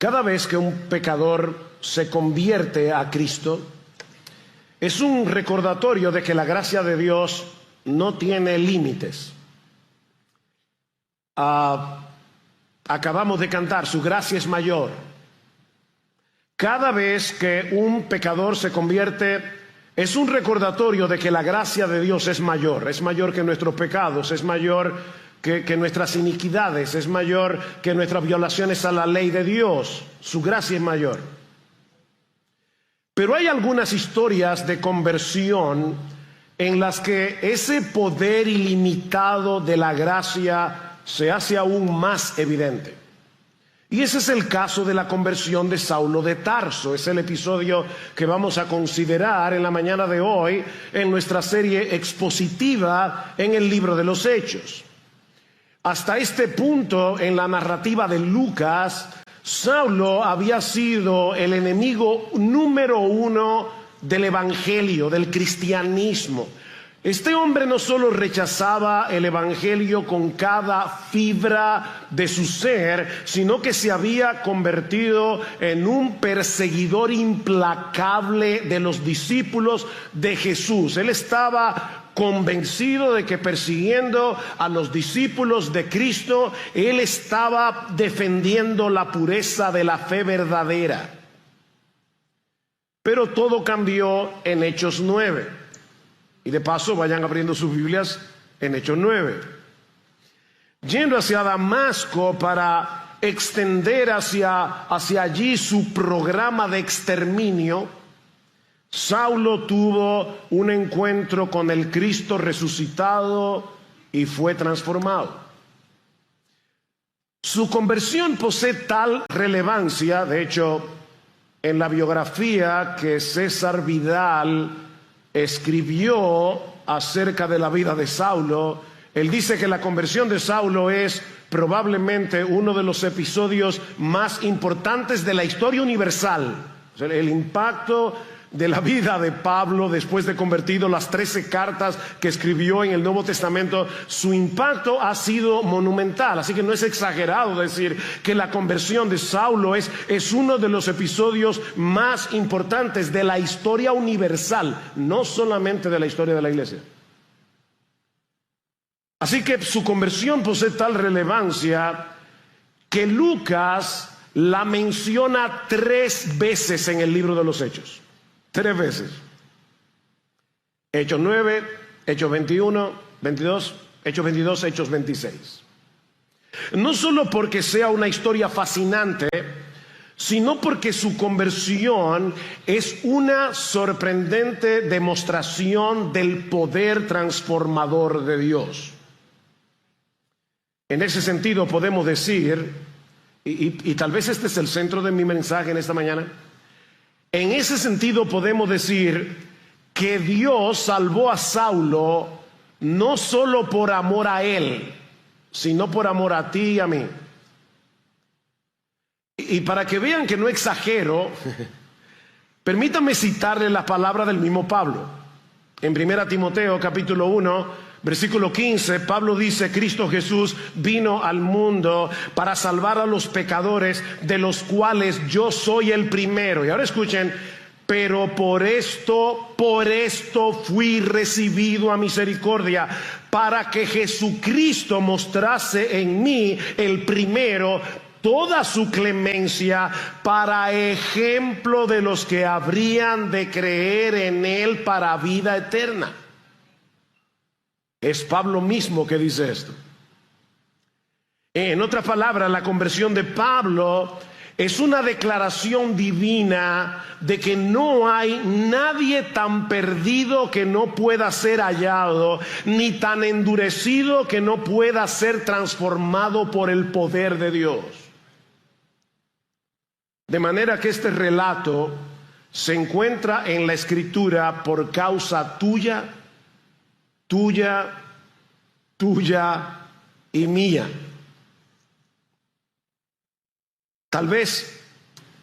Cada vez que un pecador se convierte a Cristo, es un recordatorio de que la gracia de Dios no tiene límites. Acabamos de cantar, su gracia es mayor. Cada vez que un pecador se convierte, es un recordatorio de que la gracia de Dios es mayor que nuestros pecados, es mayor que nuestras iniquidades, es mayor que nuestras violaciones a la ley de Dios. Su gracia es mayor. Pero hay algunas historias de conversión en las que ese poder ilimitado de la gracia se hace aún más evidente. Y ese es el caso de la conversión de Saulo de Tarso. Es el episodio que vamos a considerar en la mañana de hoy en nuestra serie expositiva en el libro de los Hechos. Hasta este punto en la narrativa de Lucas, Saulo había sido el enemigo número uno del evangelio, del cristianismo. Este hombre no solo rechazaba el evangelio con cada fibra de su ser, sino que se había convertido en un perseguidor implacable de los discípulos de Jesús. Él estaba convencido de que persiguiendo a los discípulos de Cristo, él estaba defendiendo la pureza de la fe verdadera. Pero todo cambió en Hechos 9. Y de paso vayan abriendo sus Biblias en Hechos 9. Yendo hacia Damasco para extender hacia allí su programa de exterminio, Saulo tuvo un encuentro con el Cristo resucitado y fue transformado. Su conversión posee tal relevancia, de hecho, en la biografía que César Vidal escribió acerca de la vida de Saulo, él dice que la conversión de Saulo es probablemente uno de los episodios más importantes de la historia universal. O sea, el impacto de la vida de Pablo después de convertido, las 13 cartas que escribió en el Nuevo Testamento, su impacto ha sido monumental. Así que no es exagerado decir que la conversión de Saulo es uno de los episodios más importantes de la historia universal, no solamente de la historia de la iglesia. Así que su conversión posee tal relevancia que Lucas la menciona 3 veces en el libro de los Hechos. 3 veces. Hechos 9, Hechos 21, 22, Hechos 22, Hechos 26. No solo porque sea una historia fascinante, sino porque su conversión es una sorprendente demostración del poder transformador de Dios. En ese sentido podemos decir, y tal vez este es el centro de mi mensaje en esta mañana, en ese sentido podemos decir que Dios salvó a Saulo no solo por amor a él, sino por amor a ti y a mí. Y para que vean que no exagero, permítanme citarle las palabras del mismo Pablo. En 1 Timoteo capítulo 1, versículo 15, Pablo dice: Cristo Jesús vino al mundo para salvar a los pecadores, de los cuales yo soy el primero. Y ahora escuchen: pero por esto fui recibido a misericordia, para que Jesucristo mostrase en mí, el primero, toda su clemencia, para ejemplo de los que habrían de creer en él para vida eterna. Es Pablo mismo que dice esto. En otras palabras, la conversión de Pablo es una declaración divina de que no hay nadie tan perdido que no pueda ser hallado, ni tan endurecido que no pueda ser transformado por el poder de Dios. De manera que este relato se encuentra en la Escritura por causa tuya, y mía. Tal vez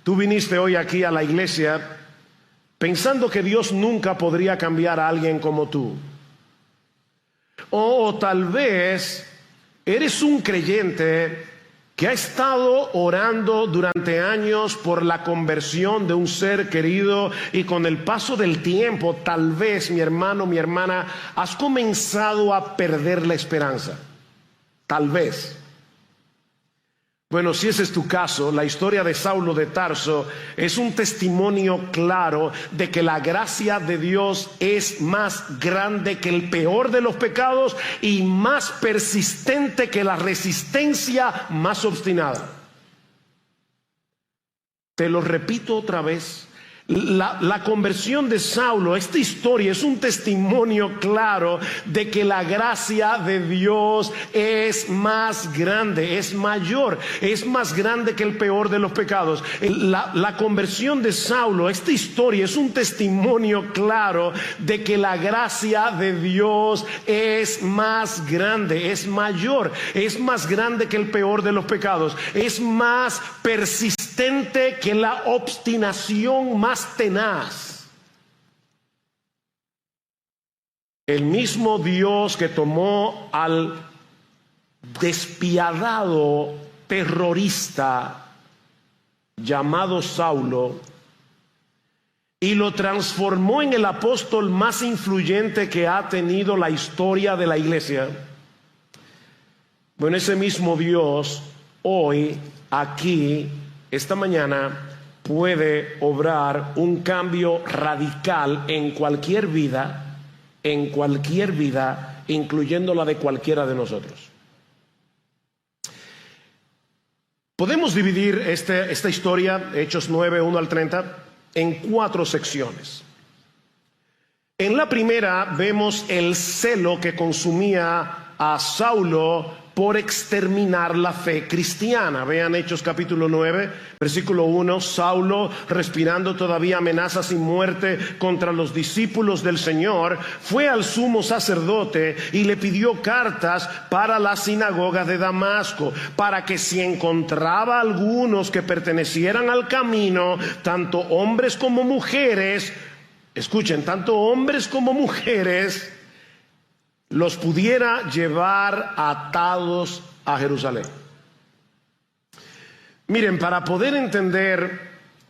tú viniste hoy aquí a la iglesia pensando que Dios nunca podría cambiar a alguien como tú. O tal vez eres un creyente que ha estado orando durante años por la conversión de un ser querido, y con el paso del tiempo, tal vez, mi hermano, mi hermana, has comenzado a perder la esperanza. Tal vez. Bueno, si ese es tu caso, la historia de Saulo de Tarso es un testimonio claro de que la gracia de Dios es más grande que el peor de los pecados y más persistente que la resistencia más obstinada. Te lo repito otra vez. La conversión de Saulo, esta historia es un testimonio claro de que la gracia de Dios es más grande, es mayor, es más grande que el peor de los pecados. La conversión de Saulo, esta historia es un testimonio claro de que la gracia de Dios es más grande, es mayor, es más grande que el peor de los pecados, es más persistente que la obstinación más tenaz. El mismo Dios que tomó al despiadado terrorista llamado Saulo y lo transformó en el apóstol más influyente que ha tenido la historia de la iglesia, bueno, ese mismo Dios hoy, aquí, esta mañana, puede obrar un cambio radical en cualquier vida, incluyendo la de cualquiera de nosotros. Podemos dividir esta historia, Hechos 9, 1 al 30, en 4 secciones. En la primera vemos el celo que consumía a Saulo por exterminar la fe cristiana. Vean Hechos capítulo 9, versículo 1. Saulo, respirando todavía amenazas y muerte contra los discípulos del Señor, fue al sumo sacerdote y le pidió cartas para la sinagoga de Damasco, para que si encontraba algunos que pertenecieran al camino, tanto hombres como mujeres, escuchen, tanto hombres como mujeres, los pudiera llevar atados a Jerusalén. Miren, para poder entender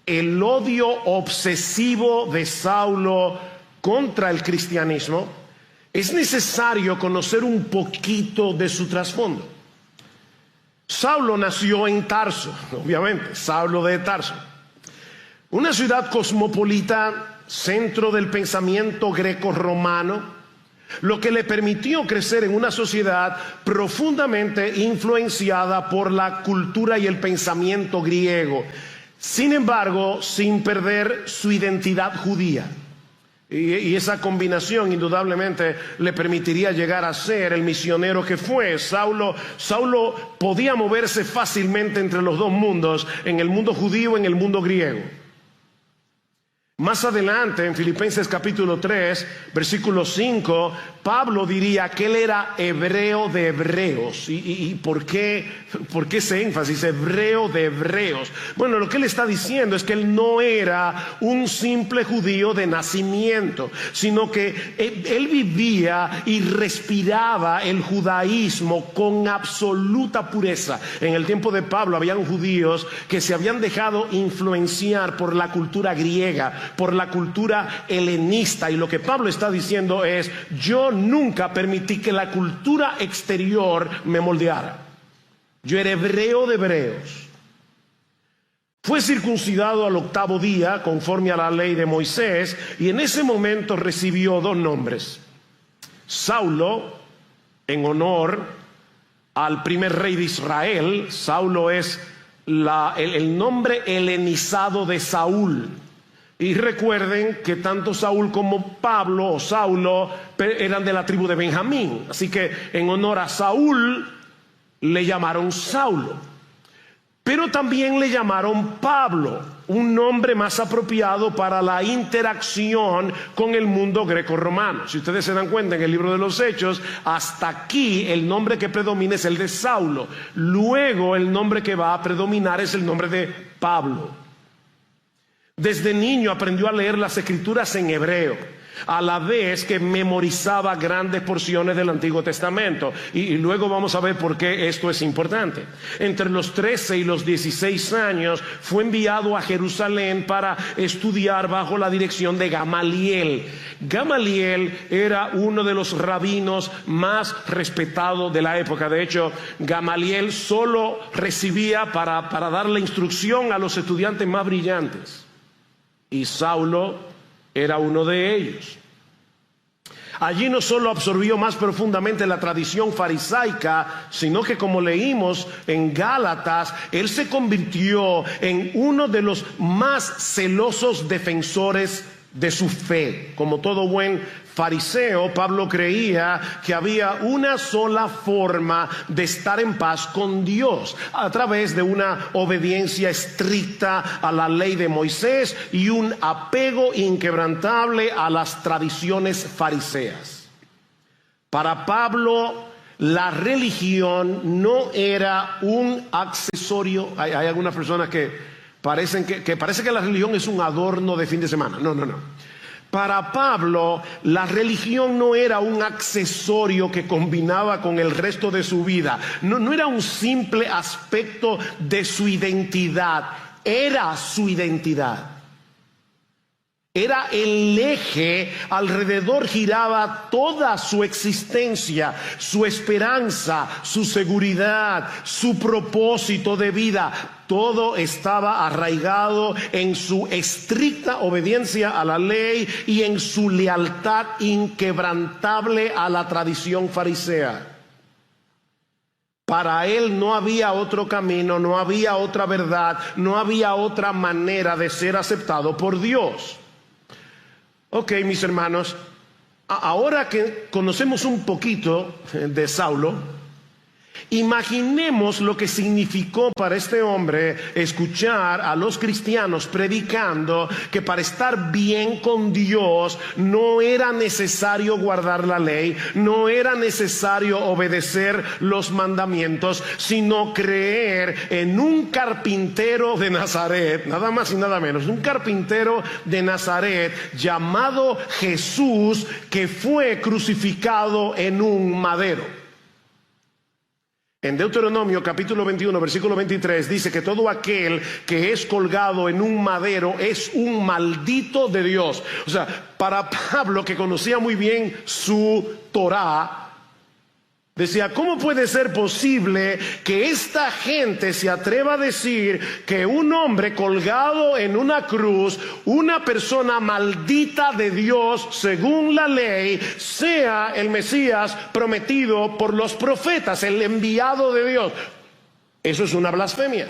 el odio obsesivo de Saulo contra el cristianismo, es necesario conocer un poquito de su trasfondo. Saulo nació en Tarso, obviamente, Saulo de Tarso, una ciudad cosmopolita, centro del pensamiento greco-romano, lo que le permitió crecer en una sociedad profundamente influenciada por la cultura y el pensamiento griego, sin embargo, sin perder su identidad judía. Y esa combinación indudablemente le permitiría llegar a ser el misionero que fue. Saulo podía moverse fácilmente entre los dos mundos, en el mundo judío y en el mundo griego. Más adelante, en Filipenses capítulo 3, versículo 5, Pablo diría que él era hebreo de hebreos. ¿Y por qué ese énfasis, hebreo de hebreos? Bueno, lo que él está diciendo es que él no era un simple judío de nacimiento, sino que él vivía y respiraba el judaísmo con absoluta pureza. En el tiempo de Pablo habían judíos que se habían dejado influenciar por la cultura griega, por la cultura helenista, y lo que Pablo está diciendo es: yo nunca permití que la cultura exterior me moldeara. Yo era hebreo de hebreos. Fue circuncidado al 8º día conforme a la ley de Moisés, y en ese momento recibió 2 nombres: Saulo, en honor al primer rey de Israel. Saulo es el nombre helenizado de Saúl. Y recuerden que tanto Saúl como Pablo o Saulo eran de la tribu de Benjamín. Así que en honor a Saúl le llamaron Saulo. Pero también le llamaron Pablo, un nombre más apropiado para la interacción con el mundo greco-romano. Si ustedes se dan cuenta, en el libro de los Hechos, hasta aquí el nombre que predomina es el de Saulo. Luego el nombre que va a predominar es el nombre de Pablo. Desde niño aprendió a leer las escrituras en hebreo. a la vez que memorizaba grandes porciones del Antiguo Testamento. Y luego vamos a ver por qué esto es importante. Entre los 13 y los 16 años fue enviado a Jerusalén para estudiar bajo la dirección de Gamaliel. Gamaliel era uno de los rabinos más respetados de la época. De hecho, Gamaliel solo recibía para darle instrucción a los estudiantes más brillantes. Y Saulo era uno de ellos. Allí no solo absorbió más profundamente la tradición farisaica, sino que, como leímos en Gálatas, él se convirtió en uno de los más celosos defensores de su fe. Como todo buen fariseo, Pablo creía que había una sola forma de estar en paz con Dios, a través de una obediencia estricta a la ley de Moisés y un apego inquebrantable a las tradiciones fariseas. Para Pablo, la religión no era un accesorio. Hay algunas personas que parece que la religión es un adorno de fin de semana. No. Para Pablo, la religión no era un accesorio que combinaba con el resto de su vida. No era un simple aspecto de su identidad. Era su identidad. Era el eje, alrededor giraba toda su existencia, su esperanza, su seguridad, su propósito de vida. Todo estaba arraigado en su estricta obediencia a la ley y en su lealtad inquebrantable a la tradición farisea. Para él no había otro camino, no había otra verdad, no había otra manera de ser aceptado por Dios. Ok, mis hermanos, ahora que conocemos un poquito de Saulo, imaginemos lo que significó para este hombre escuchar a los cristianos predicando que para estar bien con Dios no era necesario guardar la ley, no era necesario obedecer los mandamientos, sino creer en un carpintero de Nazaret, nada más y nada menos, un carpintero de Nazaret llamado Jesús, que fue crucificado en un madero. En Deuteronomio capítulo 21 versículo 23 dice que todo aquel que es colgado en un madero es un maldito de Dios. O sea, para Pablo, que conocía muy bien su Torá, decía, ¿cómo puede ser posible que esta gente se atreva a decir que un hombre colgado en una cruz, una persona maldita de Dios según la ley, sea el Mesías prometido por los profetas, el enviado de Dios? Eso es una blasfemia.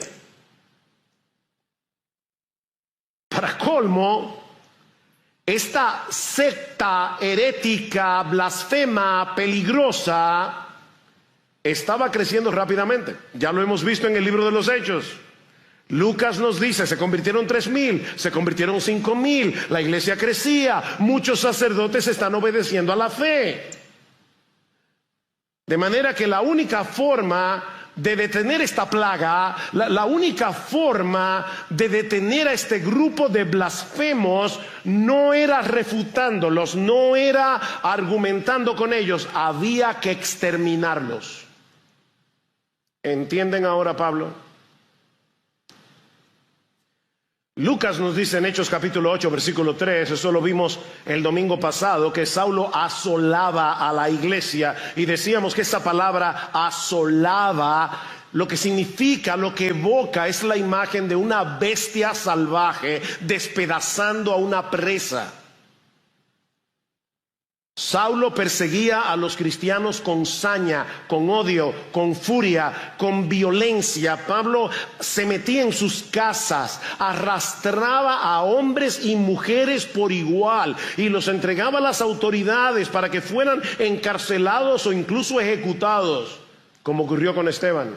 Para colmo, esta secta herética, blasfema, peligrosa, estaba creciendo rápidamente. Ya lo hemos visto en el libro de los Hechos. Lucas nos dice, se convirtieron 3,000, se convirtieron 5,000, la iglesia crecía, muchos sacerdotes están obedeciendo a la fe. De manera que la única forma de detener esta plaga, la única forma de detener a este grupo de blasfemos, no era refutándolos, no era argumentando con ellos, había que exterminarlos. ¿Entienden ahora, Pablo? Lucas nos dice en Hechos capítulo 8 versículo 3, eso lo vimos el domingo pasado, que Saulo asolaba a la iglesia, y decíamos que esa palabra asolaba, lo que significa, lo que evoca, es la imagen de una bestia salvaje despedazando a una presa. Saulo perseguía a los cristianos con saña, con odio, con furia, con violencia. Pablo se metía en sus casas, arrastraba a hombres y mujeres por igual y los entregaba a las autoridades para que fueran encarcelados o incluso ejecutados, como ocurrió con Esteban.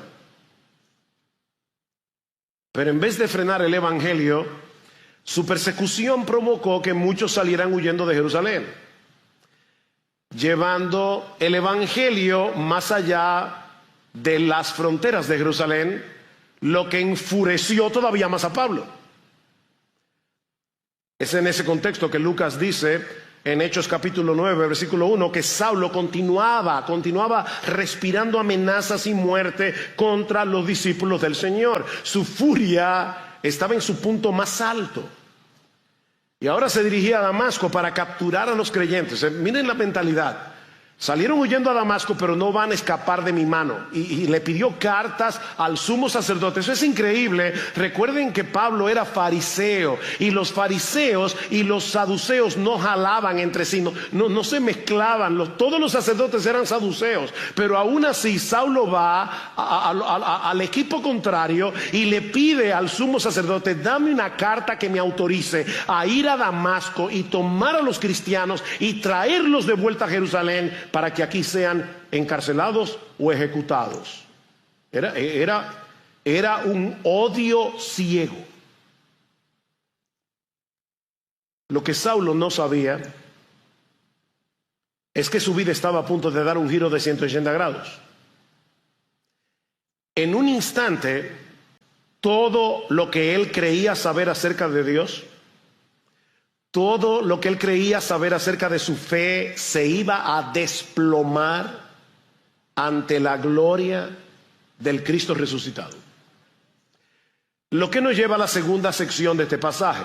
Pero en vez de frenar el evangelio, su persecución provocó que muchos salieran huyendo de Jerusalén, llevando el evangelio más allá de las fronteras de Jerusalén, lo que enfureció todavía más a Pablo. Es en ese contexto que Lucas dice en Hechos capítulo 9, versículo 1, que Saulo continuaba respirando amenazas y muerte contra los discípulos del Señor. Su furia estaba en su punto más alto. Y ahora se dirigía a Damasco para capturar a los creyentes. Miren la mentalidad. Salieron huyendo a Damasco, pero no van a escapar de mi mano. Y le pidió cartas al sumo sacerdote. Eso es increíble. Recuerden que Pablo era fariseo. Y los fariseos y los saduceos no jalaban entre sí. No se mezclaban. Todos los sacerdotes eran saduceos. Pero aún así, Saulo va al equipo contrario y le pide al sumo sacerdote: dame una carta que me autorice a ir a Damasco y tomar a los cristianos y traerlos de vuelta a Jerusalén, para que aquí sean encarcelados o ejecutados. Era un odio ciego. Lo que Saulo no sabía es que su vida estaba a punto de dar un giro de 180 grados. En un instante, todo lo que él creía saber acerca de Dios, todo lo que él creía saber acerca de su fe, se iba a desplomar ante la gloria del Cristo resucitado. Lo que nos lleva a la segunda sección de este pasaje: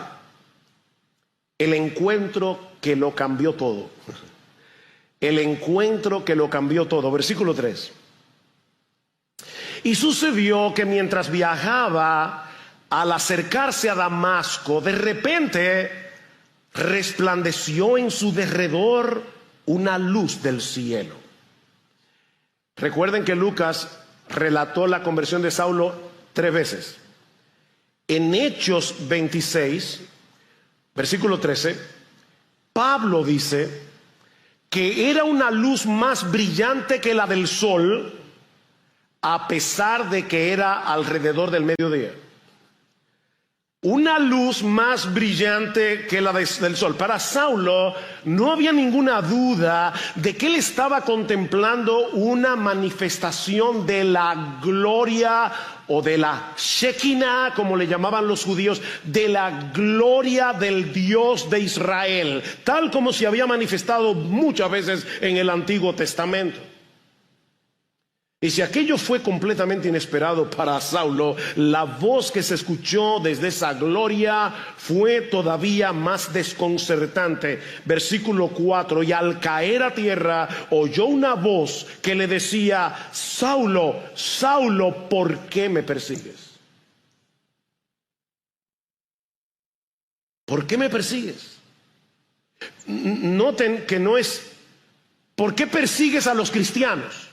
el encuentro que lo cambió todo. El encuentro que lo cambió todo. Versículo 3. Y sucedió que mientras viajaba, al acercarse a Damasco, de repente resplandeció en su derredor una luz del cielo. Recuerden que Lucas relató la conversión de Saulo 3 veces. En Hechos 26, versículo 13, Pablo dice que era una luz más brillante que la del sol, a pesar de que era alrededor del mediodía. Una luz más brillante que la del sol. Para Saulo no había ninguna duda de que él estaba contemplando una manifestación de la gloria, o de la Shekinah, como le llamaban los judíos, de la gloria del Dios de Israel, tal como se había manifestado muchas veces en el Antiguo Testamento. Y si aquello fue completamente inesperado para Saulo, la voz que se escuchó desde esa gloria fue todavía más desconcertante. Versículo 4: y al caer a tierra oyó una voz que le decía: Saulo, Saulo, ¿por qué me persigues? ¿Por qué me persigues? Noten que no es ¿por qué persigues a los cristianos?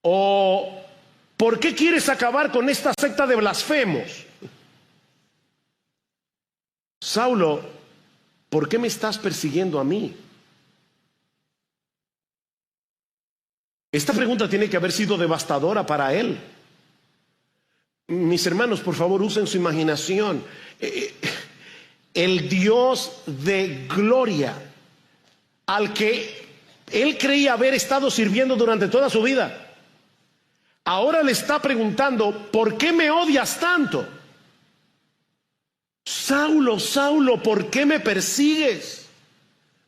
¿O por qué quieres acabar con esta secta de blasfemos? Saulo, ¿por qué me estás persiguiendo a mí? Esta pregunta tiene que haber sido devastadora para él. Mis hermanos, por favor, usen su imaginación. El Dios de gloria, al que él creía haber estado sirviendo durante toda su vida, ahora le está preguntando: ¿por qué me odias tanto? Saulo, Saulo, ¿por qué me persigues?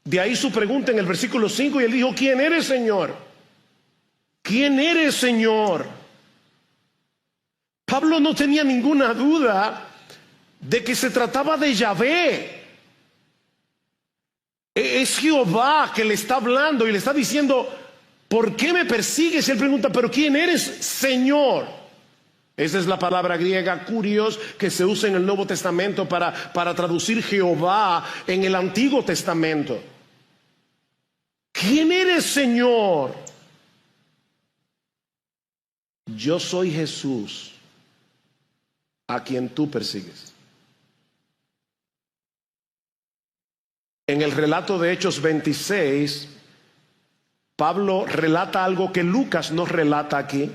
De ahí su pregunta en el versículo 5, y él dijo: ¿quién eres, Señor? ¿Quién eres, Señor? Pablo no tenía ninguna duda de que se trataba de Yahvé. Es Jehová que le está hablando y le está diciendo: ¿por qué me persigues? Y él pregunta: ¿pero quién eres, Señor? Esa es la palabra griega kurios, que se usa en el Nuevo Testamento para traducir Jehová en el Antiguo Testamento. ¿Quién eres, Señor? Yo soy Jesús, a quien tú persigues. En el relato de Hechos 26, Pablo relata algo que Lucas no relata aquí.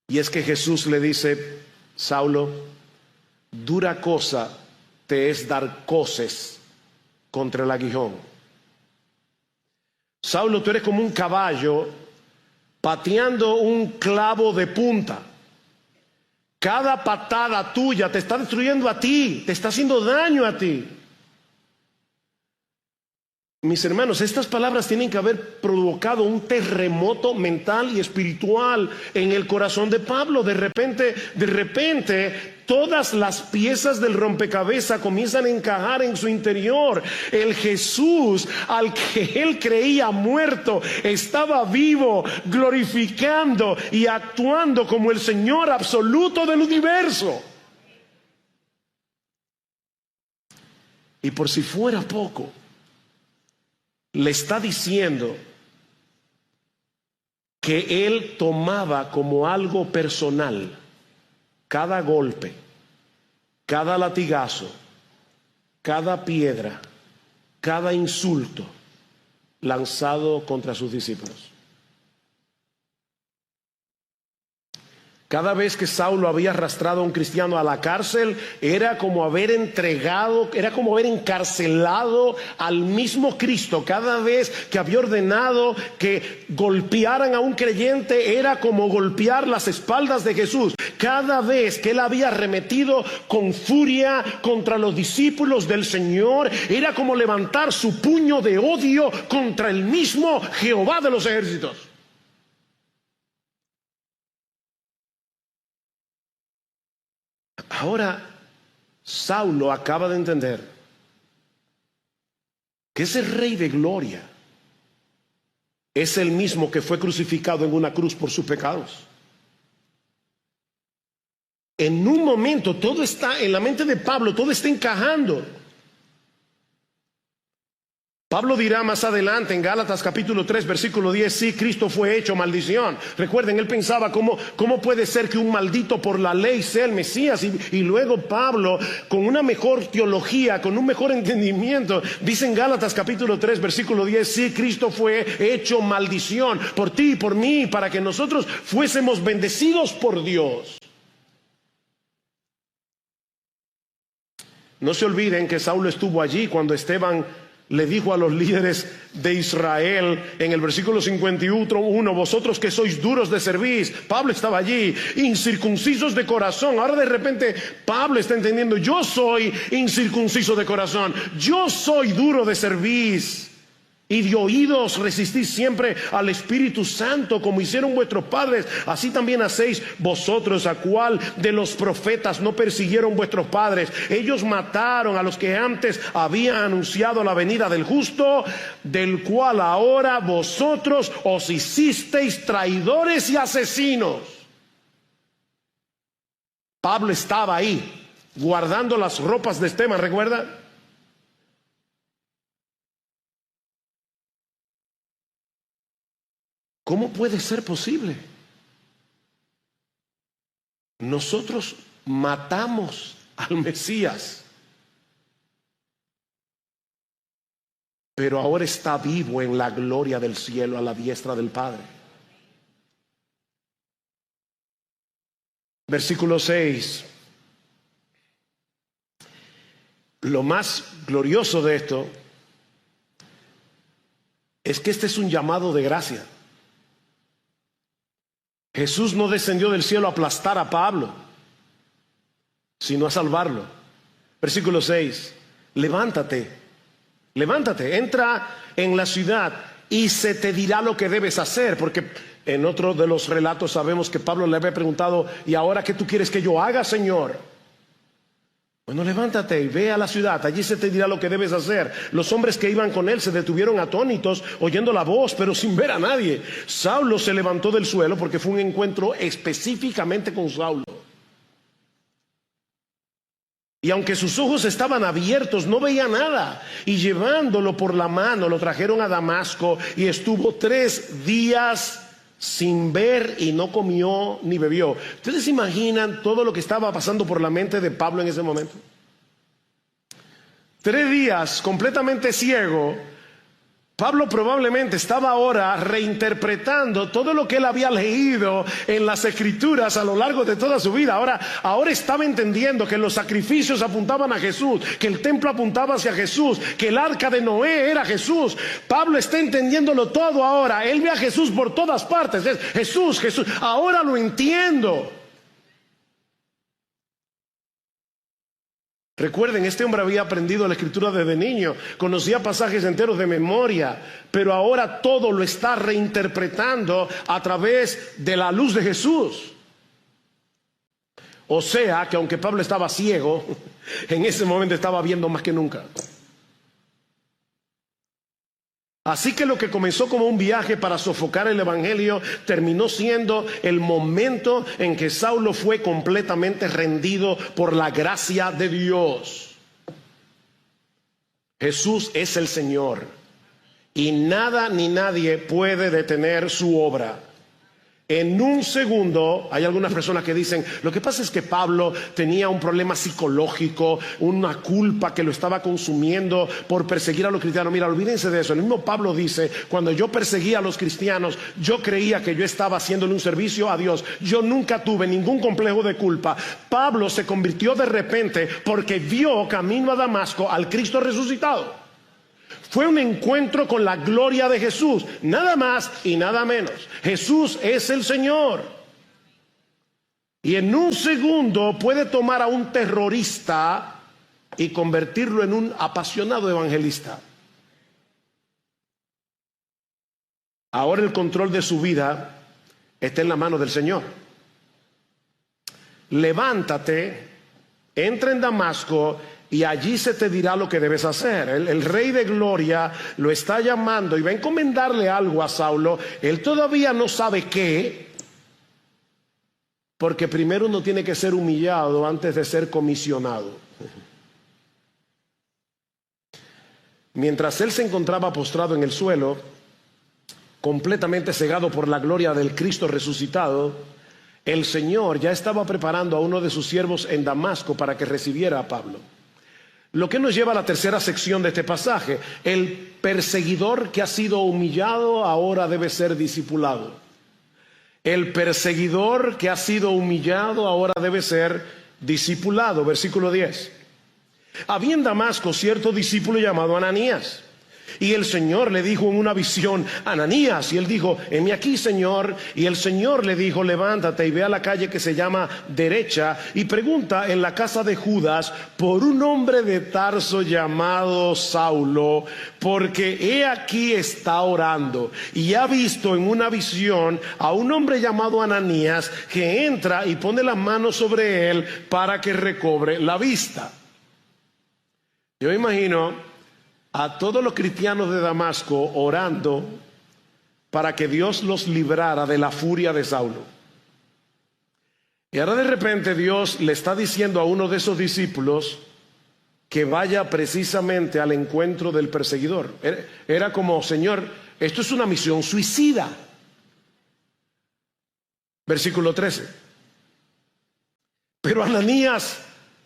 Y es que Jesús le dice: Saulo, dura cosa te es dar coces contra el aguijón. Saulo, tú eres como un caballo pateando un clavo de punta. Cada patada tuya te está destruyendo a ti, te está haciendo daño a ti. Mis hermanos, estas palabras tienen que haber provocado un terremoto mental y espiritual en el corazón de Pablo. De repente, todas las piezas del rompecabezas comienzan a encajar en su interior. El Jesús al que él creía muerto estaba vivo, glorificando y actuando como el Señor absoluto del universo. Y por si fuera poco, le está diciendo que él tomaba como algo personal cada golpe, cada latigazo, cada piedra, cada insulto lanzado contra sus discípulos. Cada vez que Saulo había arrastrado a un cristiano a la cárcel, era como haber encarcelado al mismo Cristo. Cada vez que había ordenado que golpearan a un creyente, era como golpear las espaldas de Jesús. Cada vez que él había arremetido con furia contra los discípulos del Señor, era como levantar su puño de odio contra el mismo Jehová de los ejércitos. Ahora, Saulo acaba de entender que ese Rey de Gloria es el mismo que fue crucificado en una cruz por sus pecados. En un momento, todo está en la mente de Pablo, todo está encajando. Pablo dirá más adelante en Gálatas capítulo 3 versículo 10, sí, Cristo fue hecho maldición. Recuerden, él pensaba ¿cómo puede ser que un maldito por la ley sea el Mesías? Y luego Pablo, con una mejor teología, con un mejor entendimiento, dice en Gálatas capítulo 3 versículo 10, sí, Cristo fue hecho maldición por ti y por mí, para que nosotros fuésemos bendecidos por Dios. No se olviden que Saulo estuvo allí cuando Esteban le dijo a los líderes de Israel en el versículo 51, vosotros que sois duros de cerviz. Pablo estaba allí, incircuncisos de corazón. Ahora de repente Pablo está entendiendo, yo soy incircunciso de corazón, yo soy duro de cerviz. Y de oídos resistís siempre al Espíritu Santo, como hicieron vuestros padres, así también hacéis vosotros. ¿A cuál de los profetas no persiguieron vuestros padres? Ellos mataron a los que antes habían anunciado la venida del justo, del cual ahora vosotros os hicisteis traidores y asesinos. Pablo estaba ahí, guardando las ropas de Esteban, ¿recuerda? ¿Cómo puede ser posible? Nosotros matamos al Mesías, pero ahora está vivo en la gloria del cielo a la diestra del Padre. Versículo 6. Lo más glorioso de esto es que este es un llamado de gracia. Jesús no descendió del cielo a aplastar a Pablo, sino a salvarlo. Versículo 6. Levántate, entra en la ciudad y se te dirá lo que debes hacer. Porque en otro de los relatos sabemos que Pablo le había preguntado, ¿y ahora qué tú quieres que yo haga, Señor? Bueno, levántate y ve a la ciudad, allí se te dirá lo que debes hacer. Los hombres que iban con él se detuvieron atónitos, oyendo la voz, pero sin ver a nadie. Saulo se levantó del suelo, porque fue un encuentro específicamente con Saulo. Y aunque sus ojos estaban abiertos, no veía nada. Y llevándolo por la mano, lo trajeron a Damasco, y estuvo 3 días sin ver, y no comió ni bebió. ¿Ustedes se imaginan todo lo que estaba pasando por la mente de Pablo en ese momento? 3 días completamente ciego. Pablo probablemente estaba ahora reinterpretando todo lo que él había leído en las Escrituras a lo largo de toda su vida. Ahora estaba entendiendo que los sacrificios apuntaban a Jesús, que el templo apuntaba hacia Jesús, que el arca de Noé era Jesús. Pablo está entendiéndolo todo ahora. Él ve a Jesús por todas partes. Es Jesús, Jesús. Ahora lo entiendo. Recuerden, este hombre había aprendido la escritura desde niño, conocía pasajes enteros de memoria, pero ahora todo lo está reinterpretando a través de la luz de Jesús. O sea, que aunque Pablo estaba ciego, en ese momento estaba viendo más que nunca. Así que lo que comenzó como un viaje para sofocar el evangelio terminó siendo el momento en que Saulo fue completamente rendido por la gracia de Dios. Jesús es el Señor y nada ni nadie puede detener su obra. En un segundo, hay algunas personas que dicen, lo que pasa es que Pablo tenía un problema psicológico, una culpa que lo estaba consumiendo por perseguir a los cristianos. Mira, olvídense de eso. El mismo Pablo dice, cuando yo perseguía a los cristianos, yo creía que yo estaba haciéndole un servicio a Dios. Yo nunca tuve ningún complejo de culpa. Pablo se convirtió de repente porque vio camino a Damasco al Cristo resucitado. Fue un encuentro con la gloria de Jesús, nada más y nada menos. Jesús es el Señor. Y en un segundo puede tomar a un terrorista y convertirlo en un apasionado evangelista. Ahora el control de su vida está en la mano del Señor. Levántate, entra en Damasco y allí se te dirá lo que debes hacer. El Rey de Gloria lo está llamando y va a encomendarle algo a Saulo. Él todavía no sabe qué, porque primero uno tiene que ser humillado antes de ser comisionado. Mientras él se encontraba postrado en el suelo, completamente cegado por la gloria del Cristo resucitado, el Señor ya estaba preparando a uno de sus siervos en Damasco para que recibiera a Pablo. Lo que nos lleva a la tercera sección de este pasaje. El perseguidor que ha sido humillado ahora debe ser discipulado. El perseguidor que ha sido humillado ahora debe ser discipulado. Versículo 10. Había en Damasco cierto discípulo llamado Ananías. Y el Señor le dijo en una visión, Ananías, y él dijo, heme aquí, Señor. Y el Señor le dijo, levántate y ve a la calle que se llama Derecha y pregunta en la casa de Judas por un hombre de Tarso llamado Saulo, porque he aquí está orando y ha visto en una visión a un hombre llamado Ananías que entra y pone las manos sobre él para que recobre la vista. Yo imagino a todos los cristianos de Damasco orando para que Dios los librara de la furia de Saulo. Y ahora de repente Dios le está diciendo a uno de esos discípulos que vaya precisamente al encuentro del perseguidor. Era como, Señor, esto es una misión suicida. Versículo 13. Pero Ananías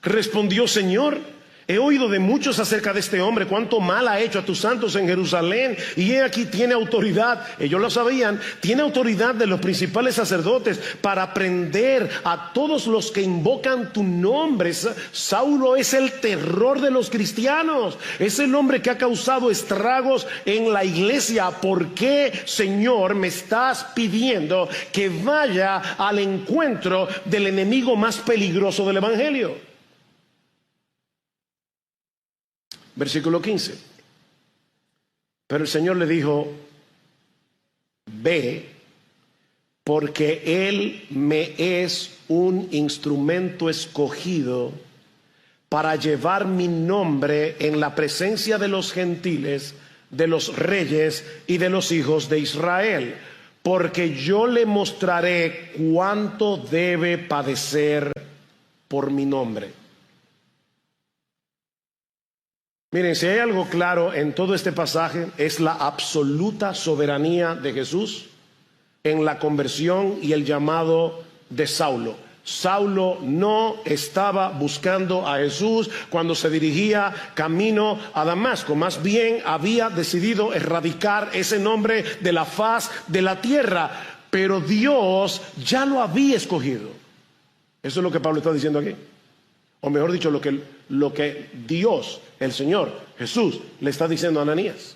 respondió, Señor, he oído de muchos acerca de este hombre, cuánto mal ha hecho a tus santos en Jerusalén, y he aquí tiene autoridad, ellos lo sabían, tiene autoridad de los principales sacerdotes para prender a todos los que invocan tu nombre. Saulo es el terror de los cristianos, es el hombre que ha causado estragos en la iglesia. ¿Por qué, Señor, me estás pidiendo que vaya al encuentro del enemigo más peligroso del evangelio? Versículo 15. Pero el Señor le dijo, ve, porque Él me es un instrumento escogido para llevar mi nombre en la presencia de los gentiles, de los reyes y de los hijos de Israel, porque yo le mostraré cuánto debe padecer por mi nombre. Miren, si hay algo claro en todo este pasaje, es la absoluta soberanía de Jesús en la conversión y el llamado de Saulo. Saulo no estaba buscando a Jesús cuando se dirigía camino a Damasco. Más bien había decidido erradicar ese nombre de la faz de la tierra. Pero Dios ya lo había escogido. Eso es lo que Pablo está diciendo aquí. O mejor dicho, lo que Dios, el Señor, Jesús, le está diciendo a Ananías.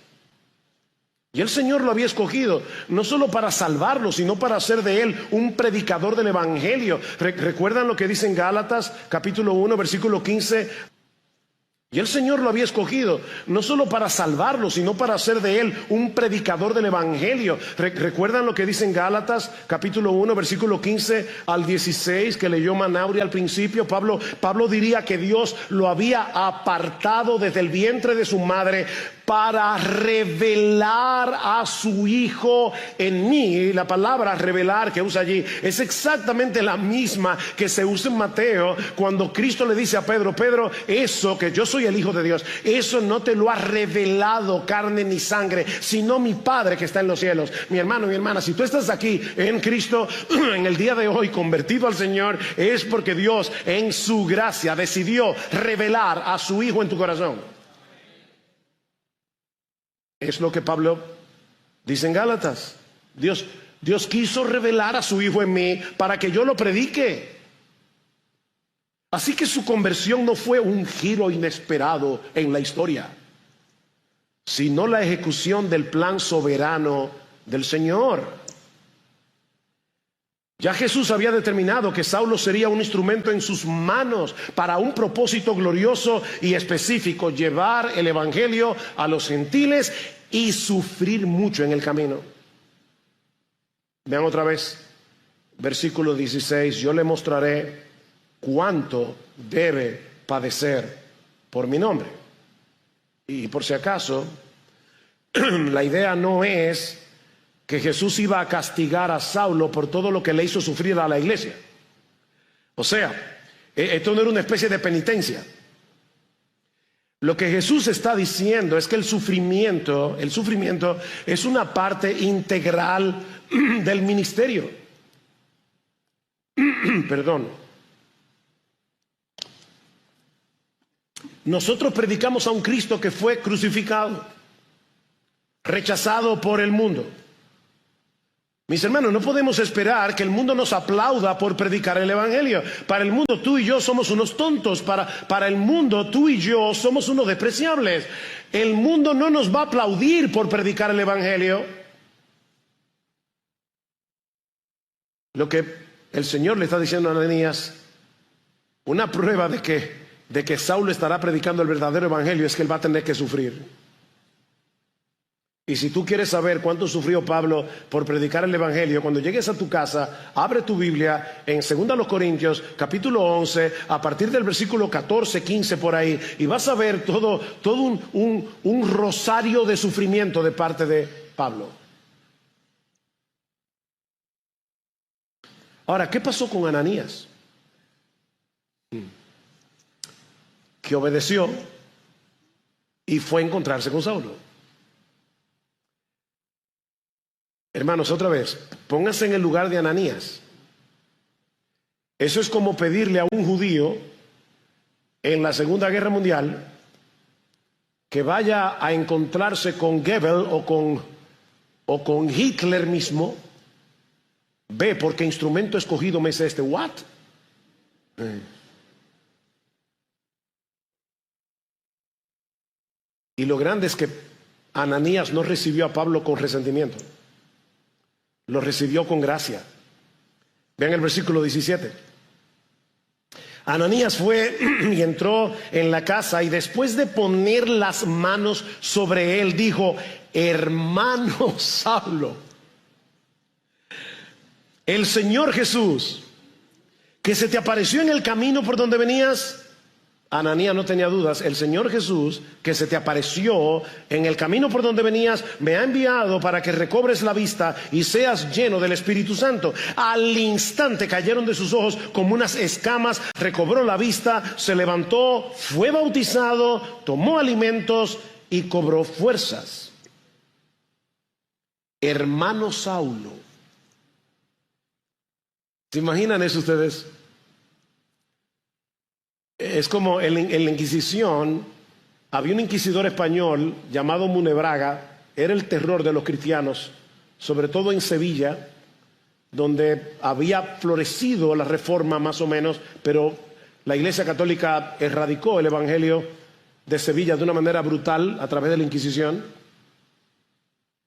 Y el Señor lo había escogido, no solo para salvarlo, sino para hacer de él un predicador del Evangelio. ¿Recuerdan lo que dice en Gálatas, capítulo 1, versículo 15? Y el Señor lo había escogido, no solo para salvarlo, sino para hacer de él un predicador del Evangelio. ¿Recuerdan lo que dice en Gálatas, capítulo 1, versículo 15 al 16, que leyó Manauri al principio? Pablo diría que Dios lo había apartado desde el vientre de su madre para revelar a su Hijo en mí. La palabra revelar que usa allí es exactamente la misma que se usa en Mateo cuando Cristo le dice a Pedro: Pedro, eso que yo soy el Hijo de Dios, eso no te lo ha revelado carne ni sangre, sino mi Padre que está en los cielos. Mi hermano, mi hermana, si tú estás aquí en Cristo en el día de hoy convertido al Señor, es porque Dios en su gracia decidió revelar a su Hijo en tu corazón. Es lo que Pablo dice en Gálatas. Dios quiso revelar a su Hijo en mí para que yo lo predique. Así que su conversión no fue un giro inesperado en la historia, sino la ejecución del plan soberano del Señor. Ya Jesús había determinado que Saulo sería un instrumento en sus manos para un propósito glorioso y específico: llevar el Evangelio a los gentiles y sufrir mucho en el camino. Vean otra vez, versículo 16: yo le mostraré cuánto debe padecer por mi nombre. Y por si acaso, la idea no es que Jesús iba a castigar a Saulo por todo lo que le hizo sufrir a la iglesia. O sea, esto no era una especie de penitencia. Lo que Jesús está diciendo es que el sufrimiento es una parte integral del ministerio. Perdón. Nosotros predicamos a un Cristo que fue crucificado, rechazado por el mundo. Mis hermanos, no podemos esperar que el mundo nos aplauda por predicar el Evangelio. Para el mundo tú y yo somos unos tontos. Para el mundo tú y yo somos unos despreciables. El mundo no nos va a aplaudir por predicar el Evangelio. Lo que el Señor le está diciendo a Ananías, una prueba de que Saulo estará predicando el verdadero Evangelio, es que él va a tener que sufrir. Y si tú quieres saber cuánto sufrió Pablo por predicar el Evangelio, cuando llegues a tu casa, abre tu Biblia en 2 Corintios, capítulo 11, a partir del versículo 14, 15 por ahí, y vas a ver todo un rosario de sufrimiento de parte de Pablo. Ahora, ¿qué pasó con Ananías? Que obedeció y fue a encontrarse con Saulo. Hermanos, otra vez, pónganse en el lugar de Ananías. Eso es como pedirle a un judío en la Segunda Guerra Mundial que vaya a encontrarse con Goebbels o con Hitler mismo. Ve, ¿por qué instrumento escogido me es este? ¿What? Y lo grande es que Ananías no recibió a Pablo con resentimiento. Lo recibió con gracia. Vean el versículo 17. Ananías fue y entró en la casa, y después de poner las manos sobre él, dijo: hermano Saulo, el Señor Jesús, que se te apareció en el camino por donde venías. Ananías no tenía dudas. El Señor Jesús, que se te apareció en el camino por donde venías, me ha enviado para que recobres la vista y seas lleno del Espíritu Santo. Al instante cayeron de sus ojos como unas escamas, recobró la vista, se levantó, fue bautizado, tomó alimentos y cobró fuerzas. Hermano Saulo. ¿Se imaginan eso ustedes? Es como en la Inquisición, había un inquisidor español llamado Munebrãga. Era el terror de los cristianos, sobre todo en Sevilla, donde había florecido la Reforma más o menos, pero la Iglesia Católica erradicó el Evangelio de Sevilla de una manera brutal a través de la Inquisición.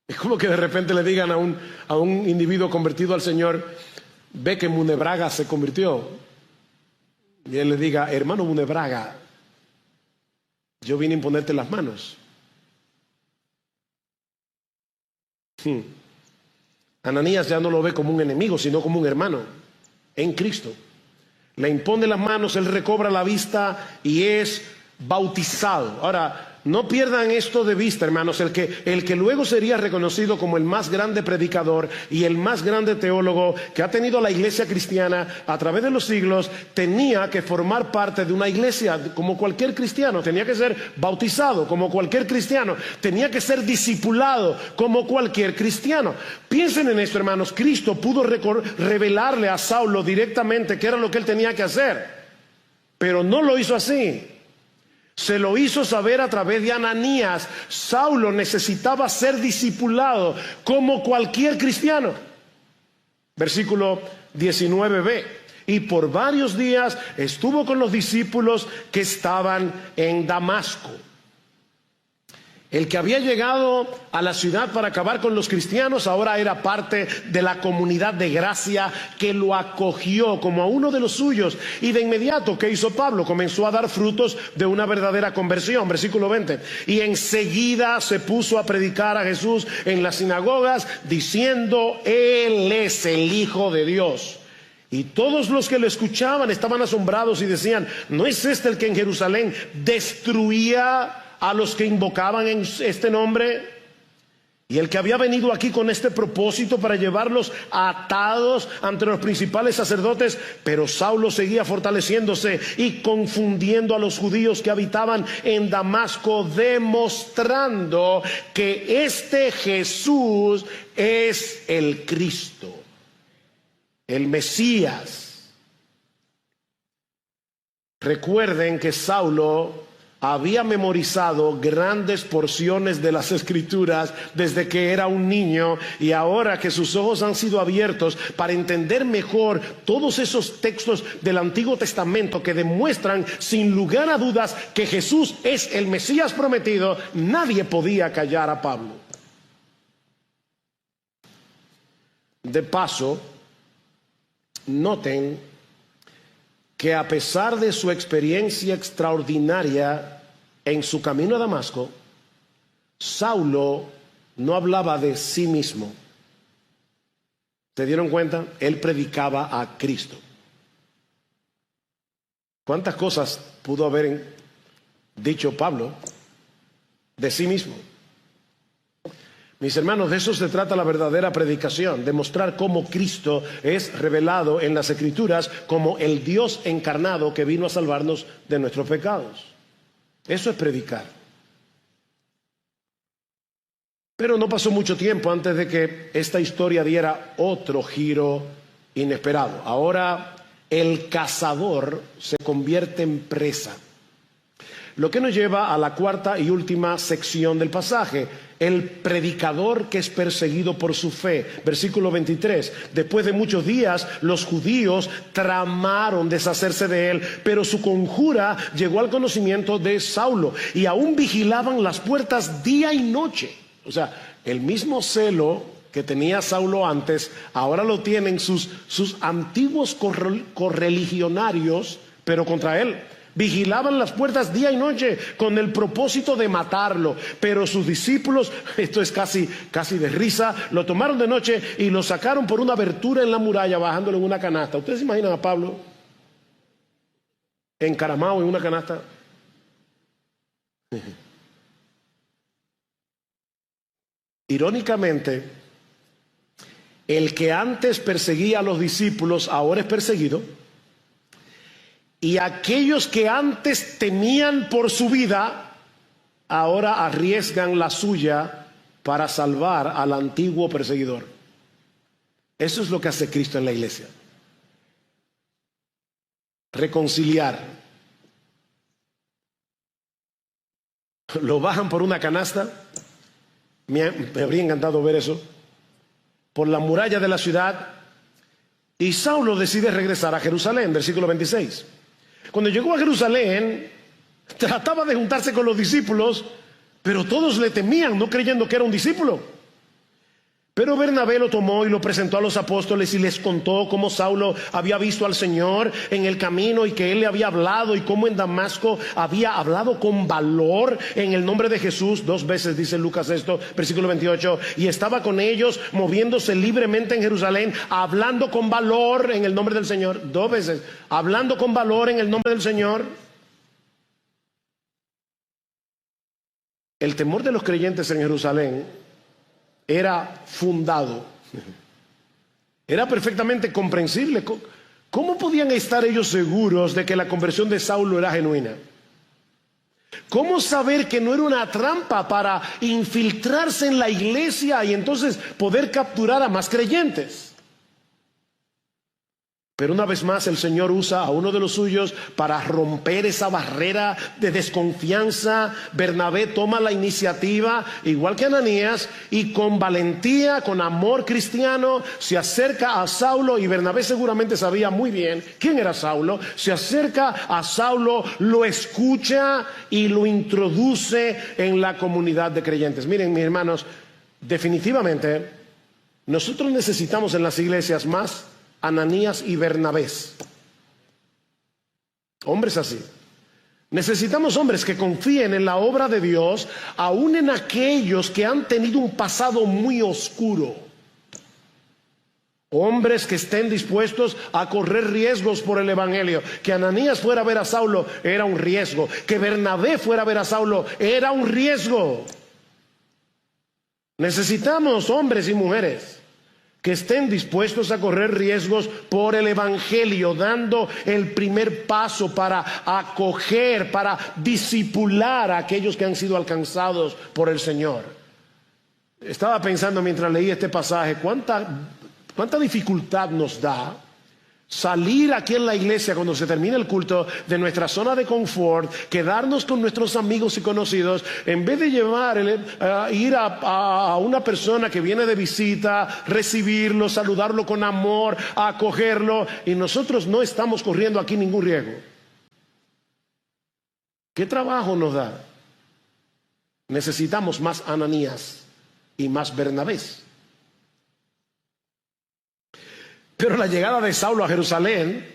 Es como que de repente le digan a un individuo convertido al Señor: ve que Munebrãga se convirtió. Y él le diga: hermano Munebrãga, yo vine a imponerte las manos. Ananías ya no lo ve como un enemigo, sino como un hermano en Cristo. Le impone las manos, él recobra la vista y es bautizado. Ahora, no pierdan esto de vista, hermanos. El que luego sería reconocido como el más grande predicador y el más grande teólogo que ha tenido la iglesia cristiana a través de los siglos, tenía que formar parte de una iglesia como cualquier cristiano, tenía que ser bautizado como cualquier cristiano, tenía que ser discipulado como cualquier cristiano. Piensen en esto, hermanos. Cristo pudo revelarle a Saulo directamente qué era lo que él tenía que hacer, pero no lo hizo así. Se lo hizo saber a través de Ananías. Saulo necesitaba ser discipulado como cualquier cristiano. Versículo 19b. Y por varios días estuvo con los discípulos que estaban en Damasco. El que había llegado a la ciudad para acabar con los cristianos ahora era parte de la comunidad de gracia que lo acogió como a uno de los suyos. Y de inmediato, ¿qué hizo Pablo? Comenzó a dar frutos de una verdadera conversión. Versículo 20. Y enseguida se puso a predicar a Jesús en las sinagogas, diciendo: Él es el Hijo de Dios. Y todos los que lo escuchaban estaban asombrados y decían: ¿no es este el que en Jerusalén destruía a los que invocaban en este nombre? Y el que había venido aquí con este propósito para llevarlos atados ante los principales sacerdotes. Pero Saulo seguía fortaleciéndose y confundiendo a los judíos que habitaban en Damasco, demostrando que este Jesús es el Cristo, el Mesías. Recuerden que Saulo había memorizado grandes porciones de las Escrituras desde que era un niño, y ahora que sus ojos han sido abiertos para entender mejor todos esos textos del Antiguo Testamento que demuestran sin lugar a dudas que Jesús es el Mesías prometido, nadie podía callar a Pablo. De paso, noten que a pesar de su experiencia extraordinaria en su camino a Damasco, Saulo no hablaba de sí mismo. ¿Se dieron cuenta? Él predicaba a Cristo. ¿Cuántas cosas pudo haber dicho Pablo de sí mismo? Mis hermanos, de eso se trata la verdadera predicación, demostrar cómo Cristo es revelado en las Escrituras como el Dios encarnado que vino a salvarnos de nuestros pecados. Eso es predicar. Pero no pasó mucho tiempo antes de que esta historia diera otro giro inesperado. Ahora el cazador se convierte en presa. Lo que nos lleva a la cuarta y última sección del pasaje: el predicador que es perseguido por su fe. Versículo 23. Después de muchos días, los judíos tramaron deshacerse de él, pero su conjura llegó al conocimiento de Saulo, y aún vigilaban las puertas día y noche. O sea, el mismo celo que tenía Saulo antes, ahora lo tienen sus antiguos correligionarios, pero contra él. Vigilaban las puertas día y noche con el propósito de matarlo. Pero sus discípulos, esto es casi de risa, lo tomaron de noche y lo sacaron por una abertura en la muralla, bajándolo en una canasta. ¿Ustedes se imaginan a Pablo encaramado en una canasta? Irónicamente, el que antes perseguía a los discípulos ahora es perseguido. Y aquellos que antes temían por su vida, ahora arriesgan la suya para salvar al antiguo perseguidor. Eso es lo que hace Cristo en la iglesia. Reconciliar. Lo bajan por una canasta. Me habría encantado ver eso. Por la muralla de la ciudad. Y Saulo decide regresar a Jerusalén. Versículo 26. Cuando llegó a Jerusalén, trataba de juntarse con los discípulos, pero todos le temían, no creyendo que era un discípulo. Pero Bernabé lo tomó y lo presentó a los apóstoles y les contó cómo Saulo había visto al Señor en el camino y que él le había hablado y cómo en Damasco había hablado con valor en el nombre de Jesús. 2 veces dice Lucas esto, versículo 28. Y estaba con ellos moviéndose libremente en Jerusalén, hablando con valor en el nombre del Señor. 2 veces, hablando con valor en el nombre del Señor. El temor de los creyentes en Jerusalén era fundado, era perfectamente comprensible. ¿Cómo podían estar ellos seguros de que la conversión de Saulo era genuina? ¿Cómo saber que no era una trampa para infiltrarse en la iglesia y entonces poder capturar a más creyentes? Pero una vez más el Señor usa a uno de los suyos para romper esa barrera de desconfianza. Bernabé toma la iniciativa, igual que Ananías, y con valentía, con amor cristiano, se acerca a Saulo. Y Bernabé seguramente sabía muy bien quién era Saulo. Se acerca a Saulo, lo escucha y lo introduce en la comunidad de creyentes. Miren, mis hermanos, definitivamente nosotros necesitamos en las iglesias más Ananías y Bernabés. Hombres así. Necesitamos hombres que confíen en la obra de Dios, aún en aquellos que han tenido un pasado muy oscuro. Hombres que estén dispuestos a correr riesgos por el evangelio. Que Ananías fuera a ver a Saulo era un riesgo. Que Bernabé fuera a ver a Saulo era un riesgo. Necesitamos hombres y mujeres que estén dispuestos a correr riesgos por el evangelio, dando el primer paso para acoger, para discipular a aquellos que han sido alcanzados por el Señor. Estaba pensando mientras leía este pasaje, cuánta dificultad nos da salir aquí en la iglesia cuando se termina el culto de nuestra zona de confort, quedarnos con nuestros amigos y conocidos, en vez de ir a una persona que viene de visita, recibirlo, saludarlo con amor, acogerlo, y nosotros no estamos corriendo aquí ningún riesgo. ¿Qué trabajo nos da? Necesitamos más Ananías y más Bernabés. Pero la llegada de Saulo a Jerusalén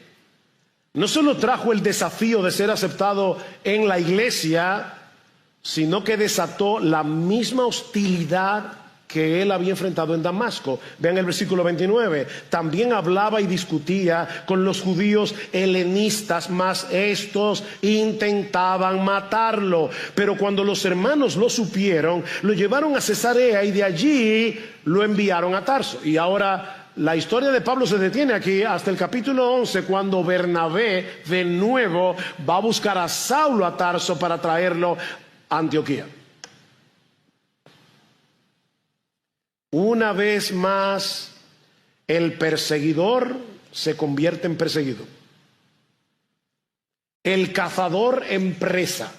no solo trajo el desafío de ser aceptado en la iglesia, sino que desató la misma hostilidad que él había enfrentado en Damasco. Vean el versículo 29. También hablaba y discutía con los judíos helenistas, mas estos intentaban matarlo. Pero cuando los hermanos lo supieron, lo llevaron a Cesarea y de allí lo enviaron a Tarso. Y ahora la historia de Pablo se detiene aquí hasta el capítulo 11, cuando Bernabé de nuevo va a buscar a Saulo a Tarso para traerlo a Antioquía. Una vez más, el perseguidor se convierte en perseguido. El cazador en presa.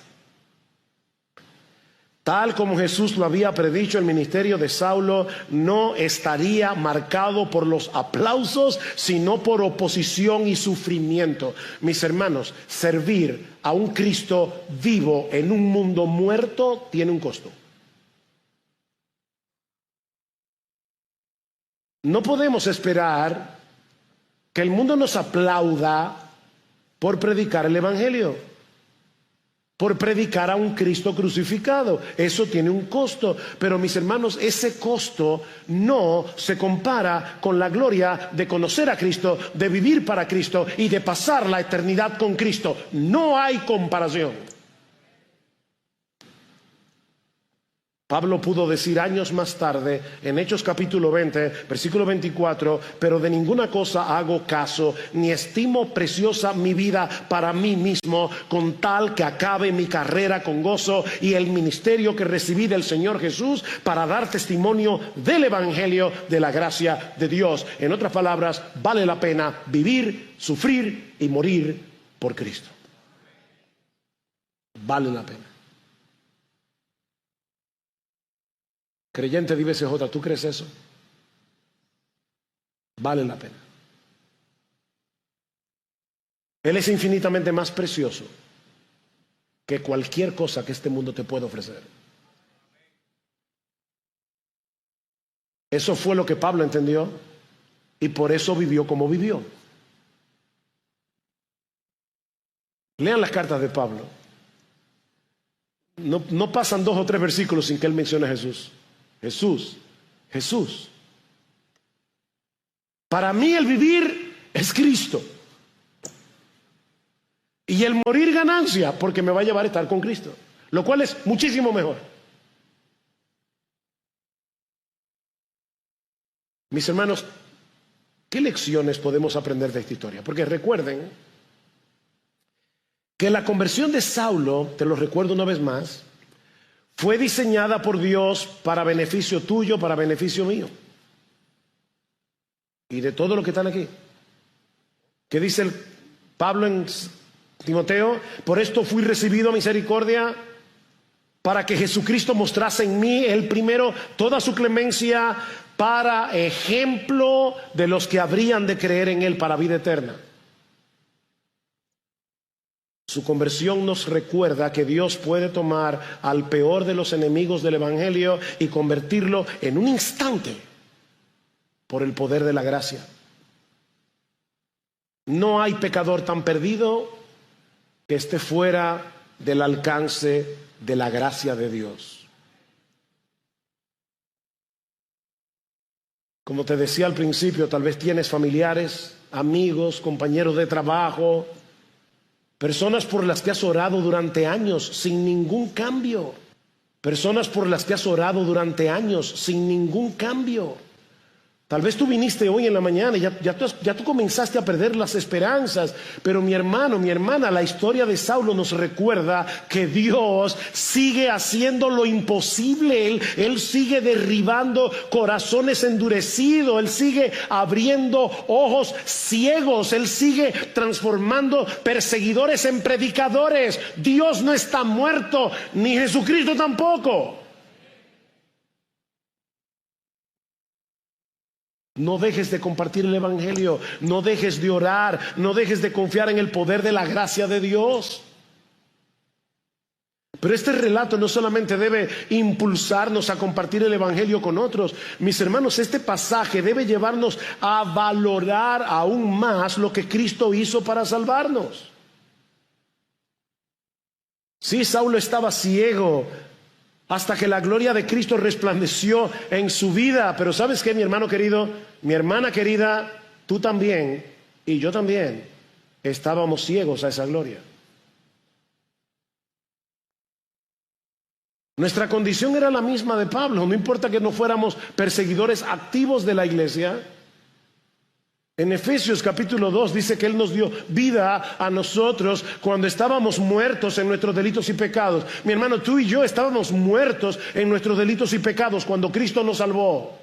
Tal como Jesús lo había predicho, el ministerio de Saulo no estaría marcado por los aplausos, sino por oposición y sufrimiento. Mis hermanos, servir a un Cristo vivo en un mundo muerto tiene un costo. No podemos esperar que el mundo nos aplauda por predicar el evangelio, por predicar a un Cristo crucificado. Eso tiene un costo, pero mis hermanos, ese costo no se compara con la gloria de conocer a Cristo, de vivir para Cristo y de pasar la eternidad con Cristo. No hay comparación. Pablo pudo decir años más tarde, en Hechos capítulo 20, versículo 24, pero de ninguna cosa hago caso, ni estimo preciosa mi vida para mí mismo, con tal que acabe mi carrera con gozo y el ministerio que recibí del Señor Jesús para dar testimonio del evangelio de la gracia de Dios. En otras palabras, vale la pena vivir, sufrir y morir por Cristo. Vale la pena. Creyente de IBCJ, ¿tú crees eso? Vale la pena. Él es infinitamente más precioso que cualquier cosa que este mundo te pueda ofrecer. Eso fue lo que Pablo entendió y por eso vivió como vivió. Lean las cartas de Pablo. No pasan 2 o 3 versículos sin que él mencione a Jesús. Jesús, Jesús. Para mí el vivir es Cristo. Y el morir ganancia, porque me va a llevar a estar con Cristo. Lo cual es muchísimo mejor. Mis hermanos, ¿qué lecciones podemos aprender de esta historia? Porque recuerden que la conversión de Saulo, te lo recuerdo una vez más, fue diseñada por Dios para beneficio tuyo, para beneficio mío. Y de todos los que están aquí. ¿Qué dice Pablo en Timoteo? Por esto fui recibido a misericordia, para que Jesucristo mostrase en mí, el primero, toda su clemencia, para ejemplo de los que habrían de creer en él para vida eterna. Su conversión nos recuerda que Dios puede tomar al peor de los enemigos del evangelio y convertirlo en un instante por el poder de la gracia. No hay pecador tan perdido que esté fuera del alcance de la gracia de Dios. Como te decía al principio, tal vez tienes familiares, amigos, compañeros de trabajo, personas por las que has orado durante años sin ningún cambio. Personas por las que has orado durante años sin ningún cambio. Tal vez tú viniste hoy en la mañana y ya tú comenzaste a perder las esperanzas. Pero mi hermano, mi hermana, la historia de Saulo nos recuerda que Dios sigue haciendo lo imposible. Él sigue derribando corazones endurecidos. Él sigue abriendo ojos ciegos. Él sigue transformando perseguidores en predicadores. Dios no está muerto, ni Jesucristo tampoco. No dejes de compartir el evangelio, no dejes de orar, no dejes de confiar en el poder de la gracia de Dios. Pero este relato no solamente debe impulsarnos a compartir el evangelio con otros. Mis hermanos, este pasaje debe llevarnos a valorar aún más lo que Cristo hizo para salvarnos. Sí, Saulo estaba ciego hasta que la gloria de Cristo resplandeció en su vida. Pero ¿sabes qué, mi hermano querido? Mi hermana querida, tú también y yo también estábamos ciegos a esa gloria. Nuestra condición era la misma de Pablo. No importa que no fuéramos perseguidores activos de la iglesia. En Efesios capítulo 2 dice que Él nos dio vida a nosotros cuando estábamos muertos en nuestros delitos y pecados. Mi hermano, tú y yo estábamos muertos en nuestros delitos y pecados cuando Cristo nos salvó.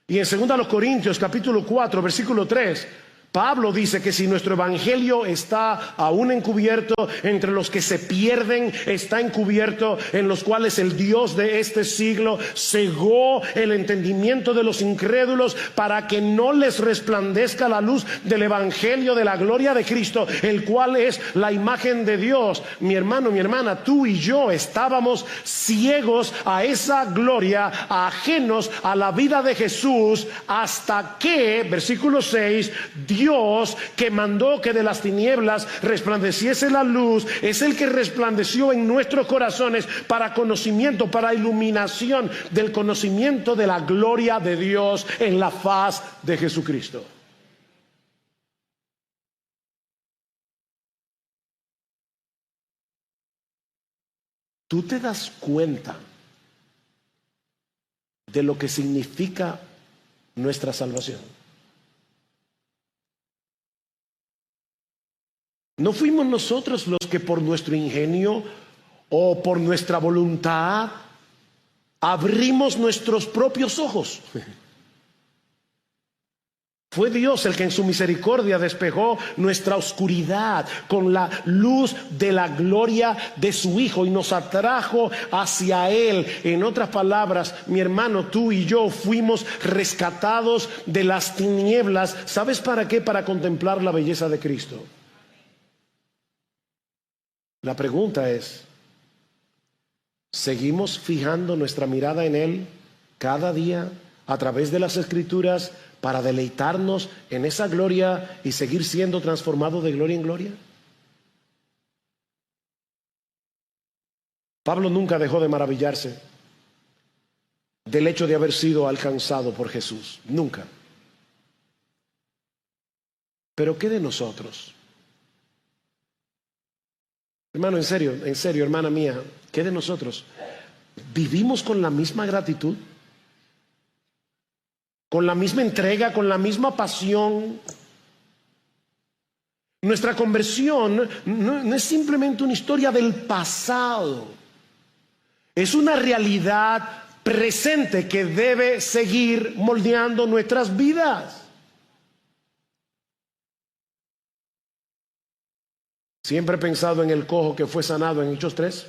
Y en 2 Corintios capítulo 4 versículo 3, Pablo dice que si nuestro evangelio está aún encubierto, entre los que se pierden está encubierto, en los cuales el Dios de este siglo cegó el entendimiento de los incrédulos para que no les resplandezca la luz del evangelio de la gloria de Cristo, el cual es la imagen de Dios. Mi hermano, mi hermana, tú y yo estábamos ciegos a esa gloria, ajenos a la vida de Jesús, hasta que, versículo 6, Dios, que mandó que de las tinieblas resplandeciese la luz, es el que resplandeció en nuestros corazones para conocimiento, para iluminación del conocimiento de la gloria de Dios en la faz de Jesucristo. ¿Tú te das cuenta de lo que significa nuestra salvación? No fuimos nosotros los que por nuestro ingenio o por nuestra voluntad abrimos nuestros propios ojos. Fue Dios el que en su misericordia despejó nuestra oscuridad con la luz de la gloria de su Hijo y nos atrajo hacia Él. En otras palabras, mi hermano, tú y yo fuimos rescatados de las tinieblas. ¿Sabes para qué? Para contemplar la belleza de Cristo. La pregunta es, ¿seguimos fijando nuestra mirada en Él cada día a través de las Escrituras para deleitarnos en esa gloria y seguir siendo transformados de gloria en gloria? Pablo nunca dejó de maravillarse del hecho de haber sido alcanzado por Jesús. Nunca. Pero ¿qué de nosotros? Hermano, en serio, hermana mía, ¿qué de nosotros? ¿Vivimos con la misma gratitud? ¿Con la misma entrega? ¿Con la misma pasión? Nuestra conversión no es simplemente una historia del pasado. Es una realidad presente que debe seguir moldeando nuestras vidas. Siempre he pensado en el cojo que fue sanado en Hechos 3.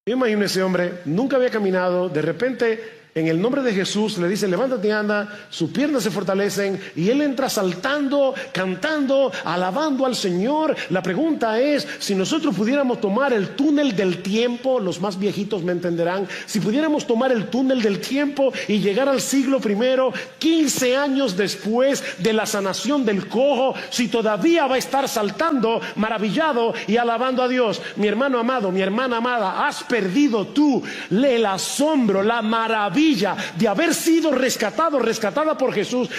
Yo imagino ese hombre, nunca había caminado, de repente en el nombre de Jesús le dice: levántate y anda, sus piernas se fortalecen y él entra saltando, cantando, alabando al Señor. La pregunta es, si nosotros pudiéramos tomar el túnel del tiempo, los más viejitos me entenderán, si pudiéramos tomar el túnel del tiempo y llegar al siglo I, 15 años después de la sanación del cojo, si todavía va a estar saltando, maravillado y alabando a Dios. Mi hermano amado, mi hermana amada, has perdido tú el asombro, la maravilla de haber sido rescatada por Jesús.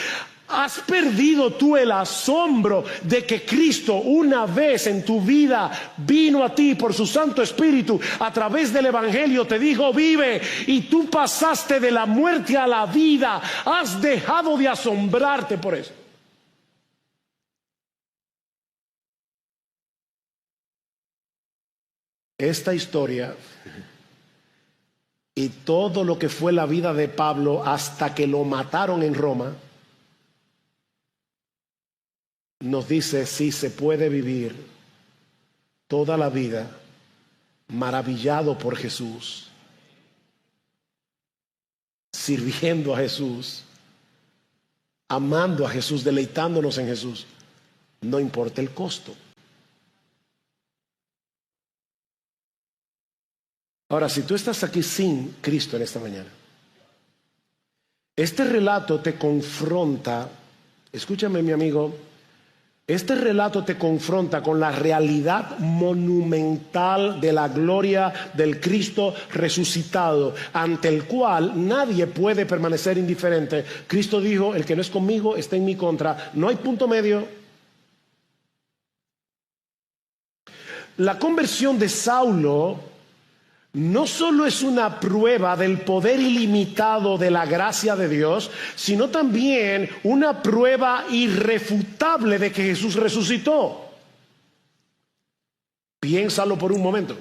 Has perdido tú el asombro de que Cristo una vez en tu vida vino a ti por su Santo Espíritu a través del Evangelio, te dijo vive, y tú pasaste de la muerte a la vida. Has dejado de asombrarte por eso. Esta historia y todo lo que fue la vida de Pablo hasta que lo mataron en Roma nos dice si se puede vivir toda la vida maravillado por Jesús, sirviendo a Jesús, amando a Jesús, deleitándonos en Jesús, no importa el costo. Ahora, si tú estás aquí sin Cristo en esta mañana, este relato te confronta, escúchame mi amigo, este relato te confronta con la realidad monumental de la gloria del Cristo resucitado, ante el cual nadie puede permanecer indiferente. Cristo dijo: el que no es conmigo está en mi contra. No hay punto medio. La conversión de Saulo no solo es una prueba del poder ilimitado de la gracia de Dios, sino también una prueba irrefutable de que Jesús resucitó. Piénsalo por un momento.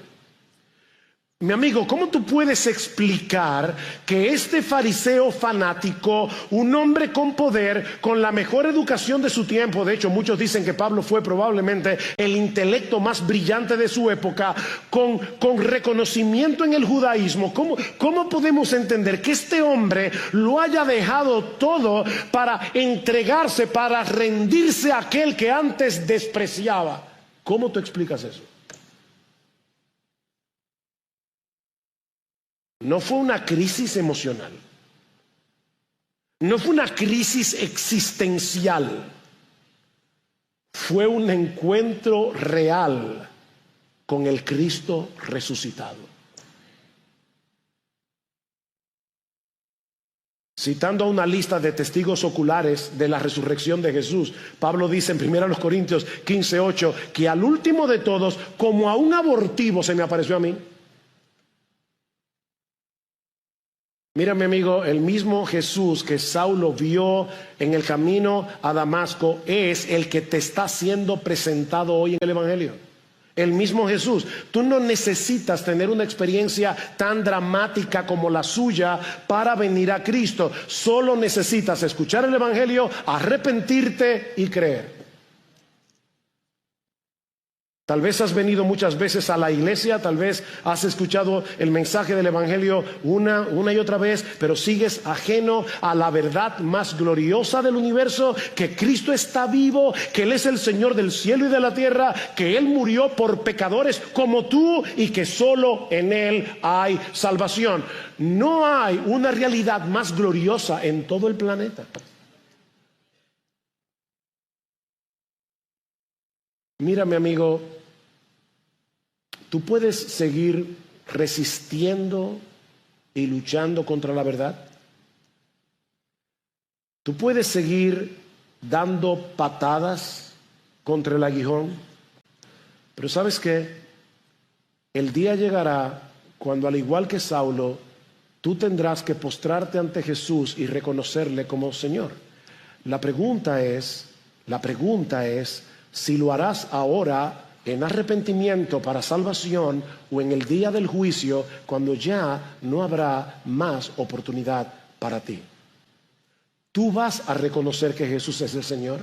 Mi amigo, ¿cómo tú puedes explicar que este fariseo fanático, un hombre con poder, con la mejor educación de su tiempo, de hecho muchos dicen que Pablo fue probablemente el intelecto más brillante de su época, con reconocimiento en el judaísmo, ¿cómo podemos entender que este hombre lo haya dejado todo para entregarse, para rendirse a aquel que antes despreciaba? ¿Cómo tú explicas eso? No fue una crisis emocional, no fue una crisis existencial, fue un encuentro real con el Cristo resucitado. Citando a una lista de testigos oculares de la resurrección de Jesús, Pablo dice en 1 Corintios 15:8 que al último de todos, como a un abortivo se me apareció a mí. Mira, mi amigo, el mismo Jesús que Saulo vio en el camino a Damasco es el que te está siendo presentado hoy en el Evangelio. El mismo Jesús. Tú no necesitas tener una experiencia tan dramática como la suya para venir a Cristo. Solo necesitas escuchar el Evangelio, arrepentirte y creer. Tal vez has venido muchas veces a la iglesia, tal vez has escuchado el mensaje del Evangelio una y otra vez, pero sigues ajeno a la verdad más gloriosa del universo, que Cristo está vivo, que Él es el Señor del cielo y de la tierra, que Él murió por pecadores como tú y que solo en Él hay salvación. No hay una realidad más gloriosa en todo el planeta. Mira, mi amigo, tú puedes seguir resistiendo y luchando contra la verdad. Tú puedes seguir dando patadas contra el aguijón. Pero ¿sabes qué? El día llegará cuando, al igual que Saulo, tú tendrás que postrarte ante Jesús y reconocerle como Señor. La pregunta es si lo harás ahora en arrepentimiento para salvación o en el día del juicio, cuando ya no habrá más oportunidad para ti. ¿Tú vas a reconocer que Jesús es el Señor?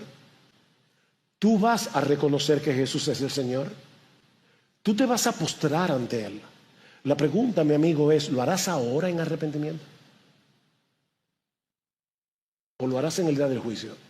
¿Tú vas a reconocer que Jesús es el Señor? ¿Tú te vas a postrar ante Él? La pregunta, mi amigo, es: ¿lo harás ahora en arrepentimiento? ¿O lo harás en el día del juicio?